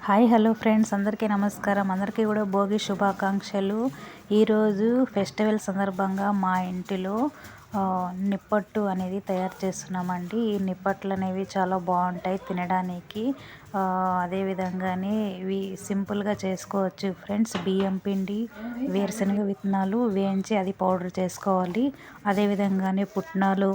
Hi hello friends, అందరికీ నమస్కారం. అందరికీ కూడా భోగి శుభాకాంక్షలు. ఈరోజు ఫెస్టివల్ సందర్భంగా మా ఇంటిలో నిప్పట్టు అనేది తయారు చేస్తున్నామండి. ఈ నిప్పట్లు అనేవి చాలా బాగుంటాయి తినడానికి. అదేవిధంగానే ఇవి సింపుల్గా చేసుకోవచ్చు ఫ్రెండ్స్. బియ్యం పిండి, వేరుశనగ విత్తనాలు వేయించి అది పౌడర్ చేసుకోవాలి. అదేవిధంగానే పుట్నాలు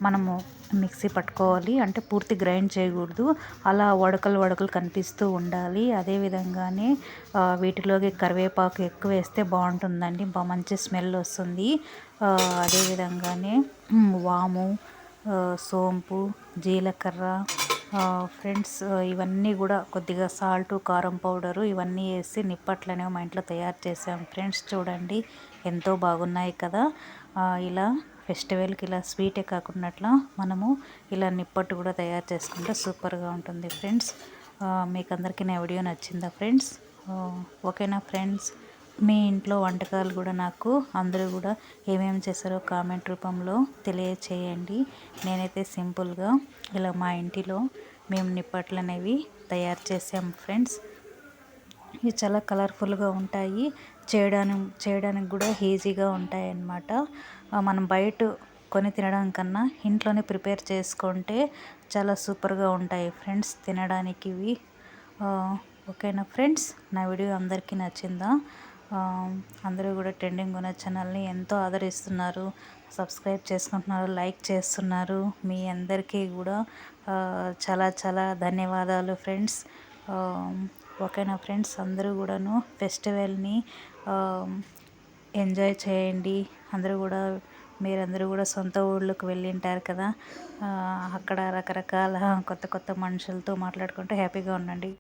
మనము మిక్సీ పట్టుకోవాలి. అంటే పూర్తి గ్రైండ్ చేయకూడదు, అలా వడకలు కనిపిస్తూ ఉండాలి. అదేవిధంగానే వీటిలోకి కరివేపాకు ఎక్కువ వేస్తే బాగుంటుందండి, మంచి స్మెల్ వస్తుంది. అదేవిధంగానే వాము, సోంపు, జీలకర్ర ఫ్రెండ్స్, ఇవన్నీ కూడా కొద్దిగా సాల్టు, కారం పౌడరు ఇవన్నీ వేసి నిప్పట్లు అనేవి మా ఇంట్లో తయారు చేసాం ఫ్రెండ్స్. చూడండి ఎంతో బాగున్నాయి కదా. ఇలా ఫెస్టివల్కి ఇలా స్వీటే కాకుండా మనము ఇలా నిప్పట్టు కూడా తయారు చేసుకుంటే సూపర్గా ఉంటుంది ఫ్రెండ్స్. మీకు అందరికీ నా వీడియో నచ్చిందా ఫ్రెండ్స్? ఓకేనా ఫ్రెండ్స్? మీ ఇంట్లో వంటకాలు కూడా నాకు అందరూ కూడా ఏమేమి చేస్తారో కామెంట్ రూపంలో తెలియచేయండి. నేనైతే సింపుల్గా ఇలా మా ఇంటిలో మేము నిప్పట్లు అనేవి తయారు చేసాం ఫ్రెండ్స్. ఇవి చాలా కలర్ఫుల్గా ఉంటాయి, చేయడానికి కూడా ఈజీగా ఉంటాయి అన్నమాట. మనం బయట కొని తినడం కన్నా ఇంట్లోనే ప్రిపేర్ చేసుకుంటే చాలా సూపర్గా ఉంటాయి ఫ్రెండ్స్ తినడానికి ఇవి. ఓకేనా ఫ్రెండ్స్? నా వీడియో అందరికీ నచ్చిందా? అందరూ కూడా ట్రెండింగ్ ఉన్న ఛానల్ని ఎంతో ఆదరిస్తున్నారు, సబ్స్క్రైబ్ చేసుకుంటున్నారు, లైక్ చేస్తున్నారు. మీ అందరికీ కూడా చాలా చాలా ధన్యవాదాలు ఫ్రెండ్స్. ఓకేనా ఫ్రెండ్స్? అందరూ కూడాను ఫెస్టివల్ని ఎంజాయ్ చేయండి. మీరందరూ కూడా సొంత ఊళ్ళకి వెళ్ళింటారు కదా, అక్కడ రకరకాల కొత్త కొత్త మనుషులతో మాట్లాడుకుంటూ హ్యాపీగా ఉండండి.